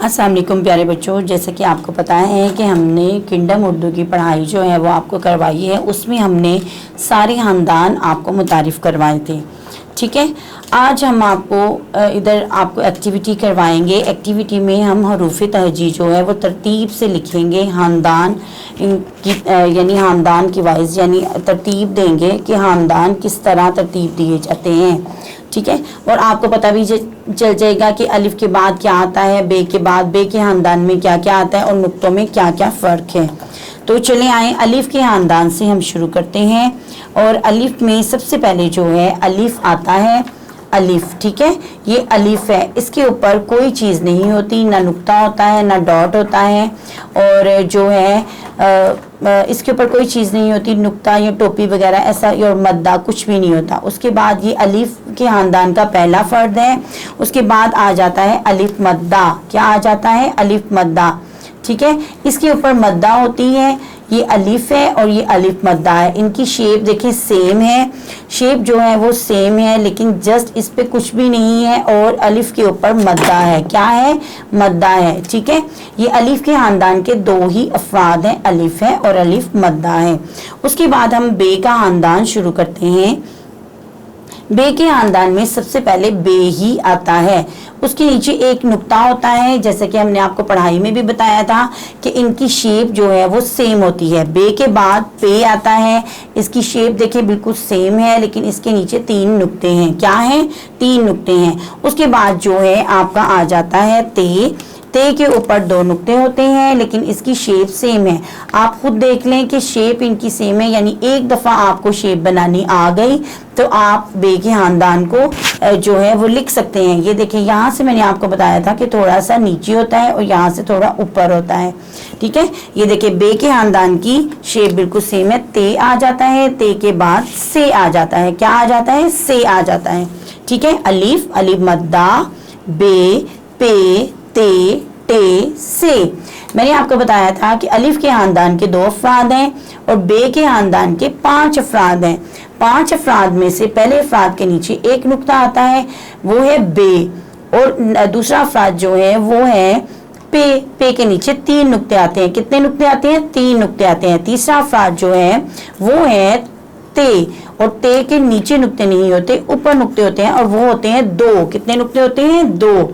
अस्सलाम वालेकुम प्यारे बच्चों, जैसे कि आपको पता है कि हमने किंगडम उर्दू की पढ़ाई जो है वो आपको करवाई है। उसमें हमने सारे ख़ानदान आपको मुतारिफ़ करवाए थे। ठीक है, आज हम आपको इधर आपको एक्टिविटी करवाएंगे। एक्टिविटी में हम हरूफ तहजी जो है वो तरतीब से लिखेंगे। ख़ानदान की यानी ख़ानदान की वाइज यानी तरतीब देंगे कि ख़ानदान किस तरह तरतीब दिए जाते हैं। ठीक है, और आपको पता भी चल जाएगा कि अलिफ के बाद क्या आता है, बे के बाद, बे के ख़ानदान में क्या क्या आता है और नुक्तों में क्या क्या फ़र्क है। तो चले आए अलिफ के ख़ानदान से हम शुरू करते हैं। और अलिफ में सबसे पहले जो है अलिफ आता है। अलिफ, ठीक है, ये अलिफ है, इसके ऊपर कोई चीज़ नहीं होती, ना नुक्ता होता है ना डॉट होता है। और जो है इसके ऊपर कोई चीज़ नहीं होती, नुक्ता या टोपी वगैरह ऐसा और मद्दा कुछ भी नहीं होता। उसके बाद ये अलिफ के ख़ानदान का पहला फ़र्द है। उसके बाद आ जाता है अलिफ मद्दा। क्या आ जाता है? अलिफ मद्दा। ठीक है, इसके ऊपर मद्दा होती है। ये अलिफ है और ये अलिफ मद्दा है। इनकी शेप देखिए सेम है, शेप जो है वो सेम है, लेकिन जस्ट इस पे कुछ भी नहीं है और अलिफ के ऊपर मद्दा है। क्या है? मद्दा है। ठीक है, ये अलिफ के ख़ानदान के दो ही अफराद हैं, अलिफ है और अलिफ मद्दा है। उसके बाद हम बे का ख़ानदान शुरू करते हैं। बे के ख़ानदान में सबसे पहले बे ही आता है। उसके नीचे एक नुक्ता होता है, जैसे कि हमने आपको पढ़ाई में भी बताया था कि इनकी शेप जो है वो सेम होती है। बे के बाद पे आता है, इसकी शेप देखिए बिल्कुल सेम है, लेकिन इसके नीचे तीन नुक्ते हैं। क्या हैं? तीन नुक्ते हैं। उसके बाद जो है आपका आ जाता है ते। ते के ऊपर दो नुक्ते होते हैं, लेकिन इसकी शेप सेम है। आप खुद देख लें कि शेप इनकी सेम है, यानी एक दफ़ा आपको शेप बनानी आ गई तो आप बे के ख़ानदान को जो है वो लिख सकते हैं। ये देखिए, यहाँ से मैंने आपको बताया था कि थोड़ा सा नीचे होता है और यहाँ से थोड़ा ऊपर होता है। ठीक है, ये देखिए बे के ख़ानदान की शेप बिल्कुल सेम है। ते आ जाता है, ते के बाद से आ जाता है। क्या आ जाता है? से आ जाता है। ठीक है, अलिफ, अलिफ मद्दा, बे, पे, ते, टे, से। मैंने आपको बताया था कि अलिफ के ख़ानदान के दो अफराद हैं और बे के ख़ानदान के 5 अफराद हैं। 5 अफराद में से पहले अफराद के नीचे एक नुक्ता आता है, वो है बे, और दूसरा अफराद जो है वो है पे। पे के नीचे 3 नुक्ते आते हैं। कितने नुक्ते आते हैं? 3 नुक्ते आते हैं। तीसरा अफराद जो है वो है ते, और ते के नीचे नुक्ते नहीं होते, ऊपर नुक्ते होते हैं और वो होते हैं 2। कितने नुक्ते होते हैं? 2।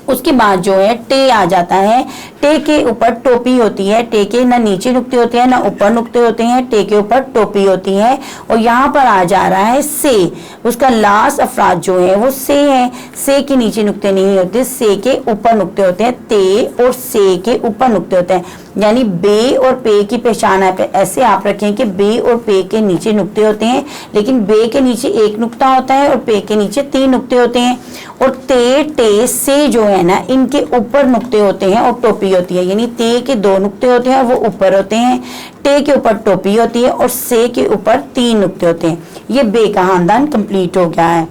उसके बाद जो है टे आ जाता है। टे के ऊपर टोपी होती है। टे के ना नीचे नुक्ते होते हैं ना ऊपर नुक्ते होते हैं, टे के ऊपर टोपी होती है। और यहाँ पर आ जा रहा है से। उसका लास्ट अफराद जो है वो से है। से के नीचे नुक्ते नहीं होते, से के ऊपर नुक्ते होते हैं। ते और से के ऊपर नुक्ते होते हैं, यानी बे और पे की पहचान ऐसे आप रखें कि बे और पे के नीचे नुक्ते होते हैं, लेकिन बे के नीचे एक नुक्ता होता है और पे के नीचे 3 नुक्ते होते हैं। और ते, टे, से जो है ना, इनके ऊपर नुक्ते होते हैं और टोपी होती है, यानी ते के 2 नुक्ते होते हैं और वो ऊपर होते हैं। टे के ऊपर टोपी होती है और से के ऊपर 3 नुक्ते होते हैं। ये बे का ख़ानदान कंप्लीट हो गया है।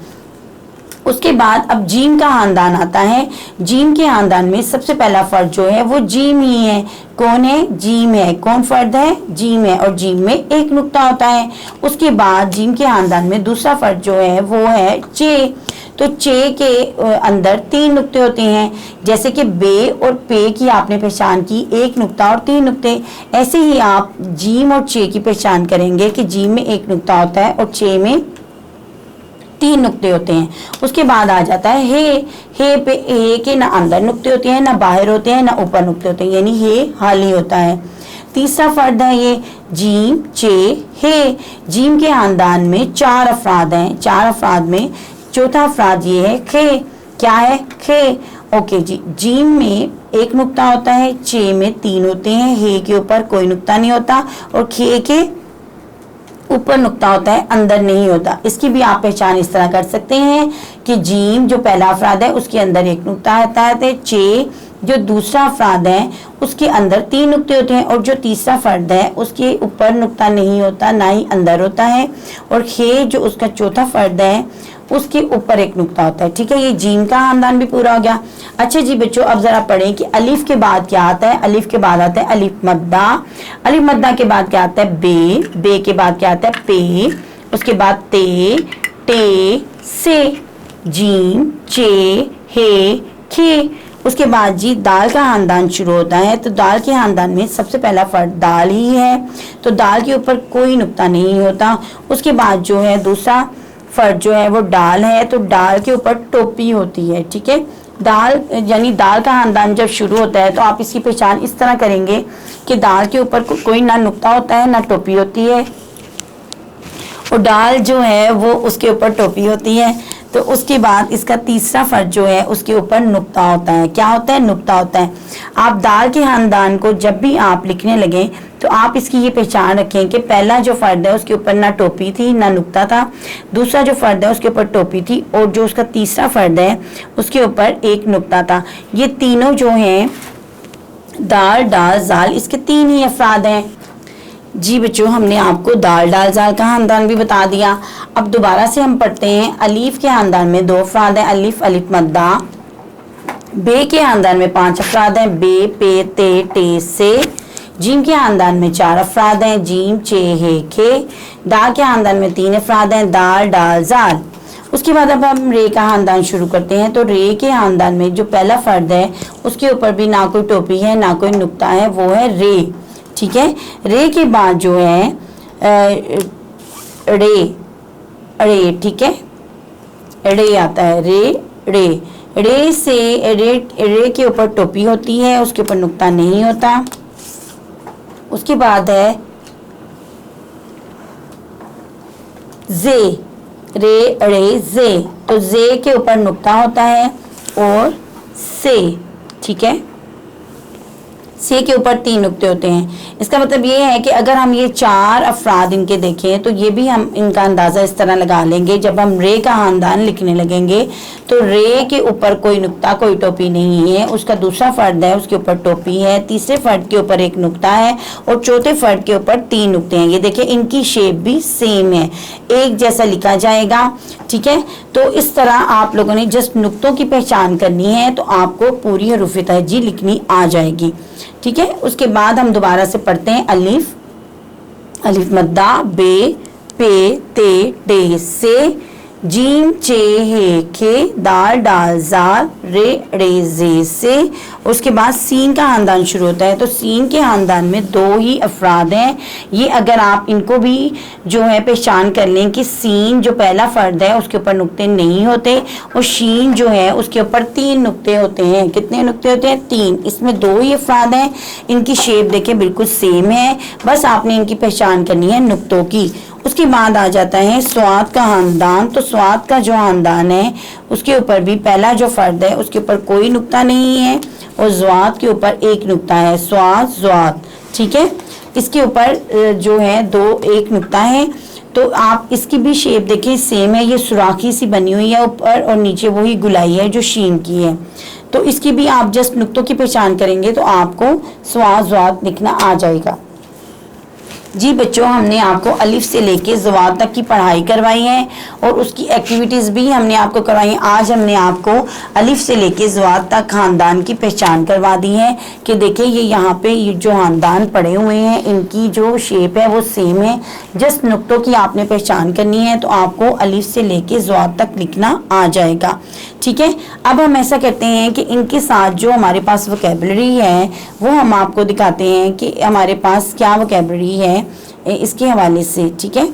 उसके बाद अब जीम का ख़ानदान आता है। जीम के ख़ानदान में सबसे पहला फ़र्द जो है वो जीम ही है। कौन है? जीम है। कौन फ़र्द है? जीम है, और जीम में एक नुक्ता होता है। उसके बाद जीम के ख़ानदान में दूसरा फ़र्द जो है वो है चे। तो चे के अंदर 3 नुक्ते होते हैं, जैसे कि बे और पे की आपने पहचान की, एक नुक्ता और 3 नुक्ते। ऐसे ही आप जीम और चे की पहचान करेंगे कि जीम में एक नुक्ता होता है और चे में 3 नुक्ते होते हैं। उसके बाद आ जाता है हे। हे पे, हे के ना अंदर नुक्ते होते हैं ना बाहर होते हैं ना ऊपर नुक्ते होते हैं, यानी हे खाली होता है। तीसरा फ़र्द है ये जीम, चे, हे। जीम के ख़ानदान में 4 अफराद हैं। 4 अफराद में चौथा अफराद ये है खे। क्या है? खे। ओके जी, जीम में एक नुक्ता होता है, चे में 3 होते हैं, हे के ऊपर कोई नुक्ता नहीं होता और खे के ऊपर नुक्ता होता है, अंदर नहीं होता। इसकी भी आप पहचान इस तरह कर सकते हैं कि जीम जो पहला अफराद है उसके अंदर एक नुक्ता आता है, चे जो दूसरा अफराद है उसके अंदर 3 नुक्ते होते हैं, और जो तीसरा फर्द है उसके ऊपर नुक्ता नहीं होता, ना ही अंदर होता है, और खे जो उसका चौथा फर्द है उसके ऊपर एक नुक्ता होता है। ठीक है, ये जीम का ख़ानदान भी पूरा हो गया। अच्छा जी बच्चों, अब जरा पढ़ें कि अलिफ के बाद क्या आता है। अलिफ के बाद आता है अलिफ मद्दा। अलिफ मद्दा के बाद क्या आता है? बे। बे के बाद क्या आता है? पे। उसके बाद ते, टे, से, जीम, चे, हे, खे। उसके बाद जी दाल का खानदान शुरू होता है। तो दाल के खानदान में सबसे पहला फर्द दाल ही है, तो दाल के ऊपर कोई नुक्ता नहीं होता। उसके बाद जो है दूसरा फर्द जो है वो डाल है, तो डाल के ऊपर टोपी होती है। ठीक है, दाल यानी दाल का खानदान जब शुरू होता है तो आप इसकी पहचान इस तरह करेंगे कि दाल के ऊपर कोई ना नुक्ता होता है ना टोपी होती है, और दाल जो है वो उसके ऊपर टोपी होती है। तो उसके बाद इसका तीसरा फर्ज जो है उसके ऊपर नुक्ता होता है। क्या होता है? नुक्ता होता है। आप दाल के खानदान को जब भी आप लिखने लगे तो आप इसकी ये पहचान रखें कि पहला जो फर्द है उसके ऊपर ना टोपी थी ना नुक्ता था, दूसरा जो फर्द है उसके ऊपर टोपी थी, और जो उसका तीसरा फर्द है उसके ऊपर एक नुक्ता था। ये तीनों जो हैं दाल डाल जाल, इसके तीन ही अफराद हैं। जी बच्चों, हमने आपको दाल डाल जाल का खानदान भी बता दिया। अब दोबारा से हम पढ़ते हैं। अलीफ के खानदान में 2 अफराद हैं, अलिफ अलिफ मद्दा। बे के खानदान में 5 अफराद हैं, बे पे ते टे से। जीम के खानदान में 4 अफराद हैं, जीम चे हे खे। दाल के खानदान में 3 अफराद हैं, दाल डाल जाल। उसके बाद अब हम रे का खानदान शुरू करते हैं। तो रे के खानदान में जो पहला फर्द है उसके ऊपर भी ना कोई टोपी है ना कोई नुक्ता है, वो है रे। ठीक है, रे के बाद जो है रे रे, ठीक है, रे आता है, रे से रे के ऊपर टोपी होती है, उसके ऊपर नुक्ता नहीं होता। उसके बाद है जे, रे जे, तो जे के ऊपर नुक्ता होता है, और से, ठीक है, से के ऊपर 3 नुक्ते होते हैं। इसका मतलब ये है कि अगर हम ये 4 अफराद इनके देखें तो ये भी हम इनका अंदाज़ा इस तरह लगा लेंगे। जब हम रे का खानदान लिखने लगेंगे तो रे के ऊपर कोई नुक्ता कोई टोपी नहीं है, उसका दूसरा फर्द है उसके ऊपर टोपी है, तीसरे फर्द के ऊपर एक नुक्ता है, और चौथे फर्द के ऊपर 3 नुक्ते हैं। ये देखिए इनकी शेप भी सेम है, एक जैसा लिखा जाएगा। ठीक है, तो इस तरह आप लोगों ने जस्ट नुक्तों की पहचान करनी है तो आपको पूरी हरूफ तहजी लिखनी आ जाएगी। ठीक है, उसके बाद हम दोबारा से पढ़ते हैं। अलिफ अलिफ मद्दा, बे पे ते टे से, जीम चे हे खे, दाल डाल जाल, रे रे जे से। उसके बाद सीन का खानदान शुरू होता है। तो सीन के खानदान में 2 ही अफराद हैं। ये अगर आप इनको भी जो है पहचान कर लें कि सीन जो पहला फर्द है उसके ऊपर नुक्ते नहीं होते, और शीन जो है उसके ऊपर 3 नुक्ते होते हैं। कितने नुक्ते होते हैं? 3। इसमें 2 ही अफराद हैं। इनकी शेप देखें बिल्कुल सेम है, बस आपने इनकी पहचान करनी है नुक्तों की। उसके बाद आ जाता है स्वाद का खानदान। तो स्वाद का जो खानदान है उसके ऊपर भी पहला जो फर्द है उसके ऊपर कोई नुक्ता नहीं है, और ज़्वाद के ऊपर एक नुक्ता है, स्वाद ज़्वाद। ठीक है, इसके ऊपर जो है 1 नुक्ता है। तो आप इसकी भी शेप देखें सेम है, ये सुराखी सी बनी हुई है ऊपर, और नीचे वही गुलाई है जो शीन की है। तो इसकी भी आप जस्ट नुक्तों की पहचान करेंगे तो आपको स्वाद ज़्वाद लिखना आ जाएगा। जी बच्चों, हमने आपको अलिफ से लेके ज़वाद तक की पढ़ाई करवाई है, और उसकी एक्टिविटीज़ भी हमने आपको करवाई है। आज हमने आपको अलिफ से लेके ज़वाद तक खानदान की पहचान करवा दी है कि देखिए ये यहाँ पे ये जो खानदान पड़े हुए हैं इनकी जो शेप है वो सेम है, जस्ट नुक्तों की आपने पहचान करनी है तो आपको अलिफ से लेके ज़वाद तक लिखना आ जाएगा। ठीक है, अब हम ऐसा करते हैं कि इनके साथ जो हमारे पास वोकैबुलरी है वो हम आपको दिखाते हैं कि हमारे पास क्या वोकैबुलरी है इसके हवाले से। ठीक है,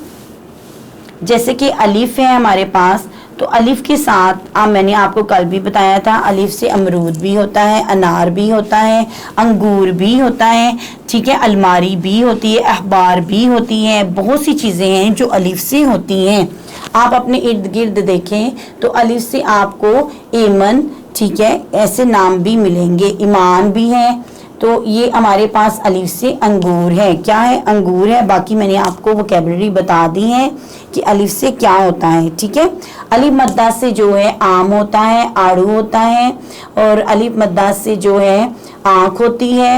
जैसे कि अलिफ है हमारे पास, तो अलिफ के साथ मैंने आपको कल भी बताया था, अलिफ से अमरूद भी होता है, अनार भी होता है, अंगूर भी होता है। ठीक है, अलमारी भी होती है, अखबार भी होती है, बहुत सी चीज़ें हैं जो अलिफ से होती हैं। आप अपने इर्द गिर्द देखें तो अलिफ से आपको एमन, ठीक है, ऐसे नाम भी मिलेंगे, ईमान भी है। तो ये हमारे पास अलिफ से अंगूर है। क्या है? अंगूर है। बाकी मैंने आपको वोकैबुलरी बता दी है कि अलिफ से क्या होता है। ठीक है, अलिफ मद्दा से जो है आम होता है, आड़ू होता है, और अलिफ मद्दा से जो है आँख होती है।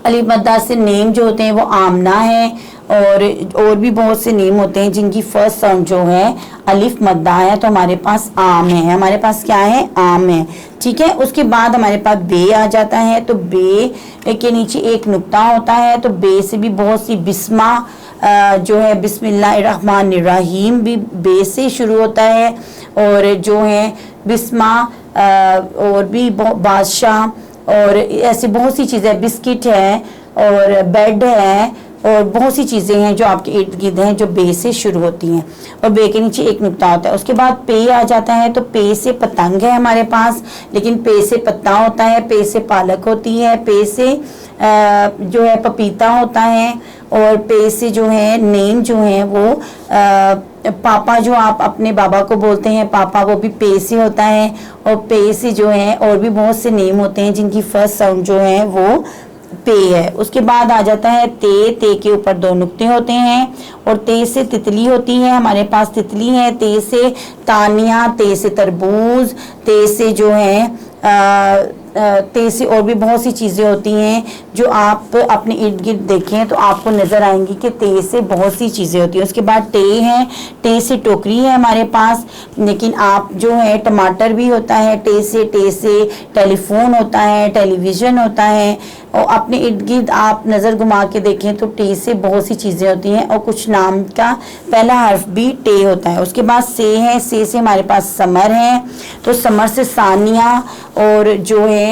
अलिफ मद्दा से नेम जो होते हैं वो आमना है, और भी बहुत से नेम होते हैं जिनकी फर्स्ट साउंड जो है अलिफ मद्दा है। तो हमारे पास आम है, हमारे पास क्या है? आम है। ठीक है, उसके बाद हमारे पास बे आ जाता है। तो बे के नीचे एक नुक्ता होता है, तो बे से भी बहुत सी बिस्मा जो है बिस्मिल्लाहिर्रहमानिर्रहीम भी बे से शुरू होता है, और जो है बिस्मा और भी बादशाह और ऐसी बहुत सी चीज़ें, बिस्किट है और बेड है और बहुत सी चीज़ें हैं जो आपके इर्द गिर्द हैं, जो बे से शुरू होती हैं और बे के नीचे एक नुक्ता होता है। उसके बाद पे आ जाता है, तो पे से पतंग है हमारे पास, लेकिन पे से पत्ता होता है, पे से पालक होती है, पे से जो है पपीता होता है और पे से जो है नेम जो है वो पापा, जो आप अपने बाबा को बोलते हैं पापा, वो भी पे से होता है। और पे से जो है और भी बहुत से नेम होते हैं जिनकी फर्स्ट साउंड जो है वो पे है। उसके बाद आ जाता है ते के ऊपर 2 नुक्ते होते हैं और ते से तितली होती है, हमारे पास तितली है। ते से तानिया, ते से तरबूज, ते से जो है ते से और भी बहुत सी चीज़ें होती हैं जो आप अपने इर्द गिर्द देखें तो आपको नज़र आएंगी कि ते से बहुत सी चीज़ें होती हैं। उसके बाद टे है, टे से टोकरी है हमारे पास, लेकिन आप जो है टमाटर भी होता है टे से टेलीफोन होता है, टेलीविज़न होता है। और अपने इर्द गिर्द आप नज़र घुमा के देखें तो टे से बहुत सी चीज़ें होती हैं और कुछ नाम का पहला हर्फ भी टे होता है। उसके बाद से है, से हमारे पास समर है, तो समर से सानिया और जो है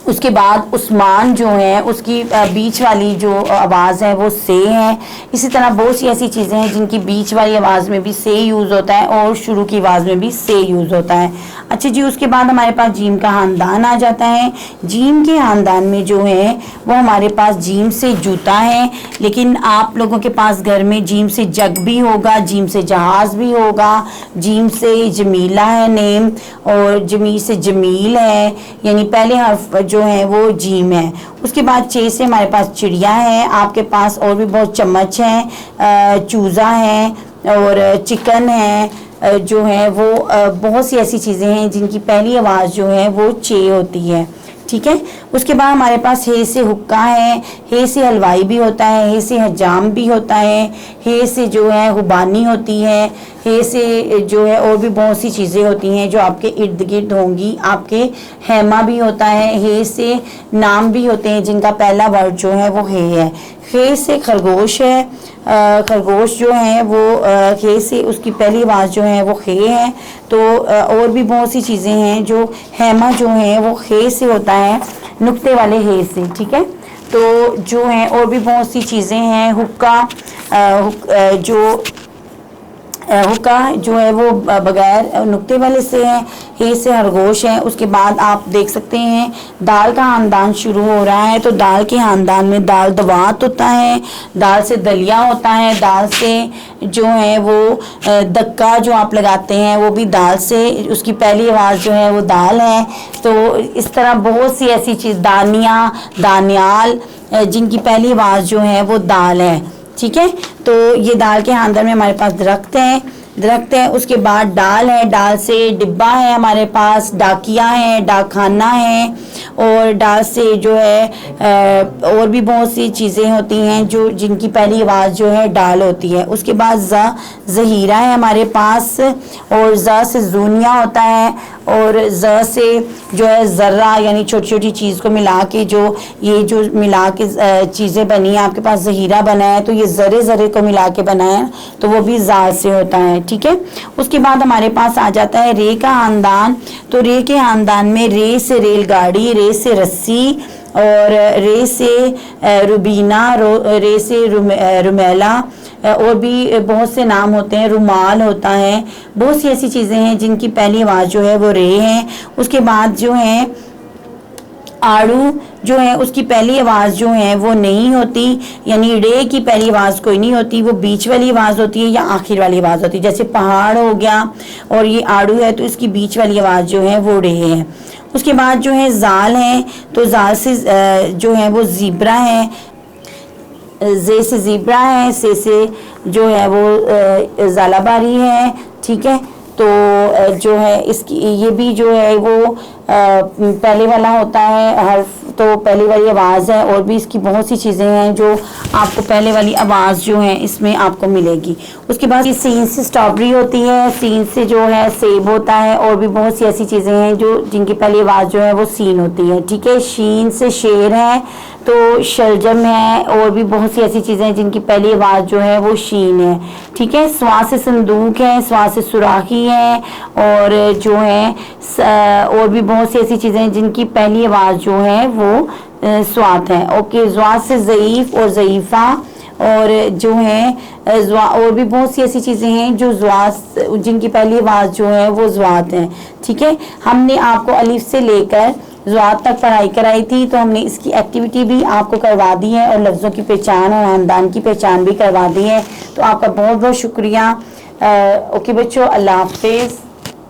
उसके बाद उस्मान जो है उसकी बीच वाली जो आवाज़ है वो से है। इसी तरह बहुत सी ऐसी चीज़ें हैं जिनकी बीच वाली आवाज़ में भी से यूज़ होता है और शुरू की आवाज़ में भी से यूज़ होता है। अच्छा जी, उसके बाद हमारे पास जीम का ख़ानदान आ जाता है। जीम के ख़ानदान में जो है वो हमारे पास जीम से जूता है, लेकिन आप लोगों के पास घर में जीम से जग भी होगा, जीम से जहाज़ भी होगा, जीम से जमीला है नेम और जमील से जमील है, यानी पहले हर्फ जो है वो जीम है। उसके बाद चे से हमारे पास चिड़िया है, आपके पास और भी बहुत चम्मच है, चूज़ा है और चिकन है, जो है वो बहुत सी ऐसी चीज़ें हैं जिनकी पहली आवाज़ जो है वो चे होती है। ठीक है। उसके बाद हमारे पास हे से हुक्का है, हे से हलवाई भी होता है, हे से हजाम भी होता है, हे से जो है हुबानी होती है, हे से जो है और भी बहुत सी चीज़ें होती हैं जो आपके इर्द गिर्द होंगी। आपके हेमा भी होता है, हे से नाम भी होते हैं जिनका पहला वर्ड जो है वो है। हे से खरगोश है, खरगोश जो है वो हे से उसकी पहली आवाज़ जो है वो हे है। तो और भी बहुत सी चीज़ें हैं जो हेमा जो है वो हे से होता है, नुक्ते वाले हे से। ठीक है। तो जो है और भी बहुत सी चीज़ें हैं। हुक्का जो है वो बगैर नुक्ते वाले से है, हे से खरगोश है। उसके बाद आप देख सकते हैं दाल का ख़ानदान शुरू हो रहा है, तो दाल के ख़ानदान में दाल दवात होता है, दाल से दलिया होता है, दाल से जो है वो दक्का जो आप लगाते हैं वो भी दाल से, उसकी पहली आवाज़ जो है वो दाल है। तो इस तरह बहुत सी ऐसी चीज़, दानिया, दानियाल, जिनकी पहली आवाज़ जो है वो दाल है। ठीक है। तो ये दाल के ख़ानदान में हमारे पास दरख्त है। उसके बाद डाल है, डाल से डिब्बा है हमारे पास, डाकिया है, डाकखाना है और डाल से जो है और भी बहुत सी चीज़ें होती हैं जो जिनकी पहली आवाज़ जो है डाल होती है। उसके बाद ज़हीरा है हमारे पास और ज़ से जूनिया होता है और ज़ से जो है ज़र्रा, यानी छोटी छोटी चीज़ को मिला के ये जो मिला के चीज़ें बनी है, आपके पास ज़हीरा बना है तो ये ज़रे को मिला के बना है तो वो भी ज़ा से होता है। ठीक है। उसके बाद हमारे पास आ जाता है रे का ख़ानदान। तो रे के ख़ानदान में रे से रेलगाड़ी, रे से रस्सी और रे से रुबीना, रे से रुमेला और भी बहुत से नाम होते हैं, रुमाल होता है। बहुत सी ऐसी चीज़ें हैं जिनकी पहली आवाज़ जो है वो रे है। उसके बाद जो है आड़ू जो है उसकी पहली आवाज़ जो है वो नहीं होती, यानी रे की पहली आवाज़ कोई नहीं होती, वो बीच वाली आवाज़ होती है या आखिर वाली आवाज़ होती है। जैसे पहाड़ हो गया और ये आड़ू है तो इसकी बीच वाली आवाज़ जो है वो रे है। उसके बाद जो है जाल है, तो जाल से जो है वो ज़ीब्रा है, जे से ज़ीब्रा है, से जो है वो ज़ालाबारी है। ठीक है। तो जो है इसकी ये भी जो है वो पहले वाला होता है हर्फ, तो पहली वाली आवाज़ है और भी इसकी बहुत सी चीज़ें हैं जो आपको पहले वाली आवाज़ जो है इसमें आपको मिलेगी। उसके बाद ये सीन से स्ट्रॉबेरी होती है, सीन से जो है सेब होता है और भी बहुत सी ऐसी चीज़ें हैं जो जिनकी पहली आवाज़ जो है वो सीन होती है। ठीक है। शीन से शेर है, तो शलजम है, और भी बहुत सी ऐसी चीज़ें हैं जिनकी पहली आवाज़ जो है वो शीन है। ठीक है, स्वा से संदूक है, स्वा से सुराही है, और जो है और भी बहुत सी ऐसी चीज़ें हैं जिनकी पहली आवाज़ जो है वो स्वात है। ओके, ज़्वा से ज़ईफ़ और ज़ईफ़ा, और जो है और भी बहुत सी ऐसी चीज़ें हैं जो जिनकी पहली आवाज़ जो है वो ज़्वात है। ठीक है, हमने आपको अलिफ से लेकर ज़्वात तक पढ़ाई कराई थी, तो हमने इसकी एक्टिविटी भी आपको करवा दी है और लफ्ज़ों की पहचान और ख़ानदान की पहचान भी करवा दी है। तो आपका बहुत बहुत शुक्रिया। ओके बच्चों, अल्लाह हाफ़िज़।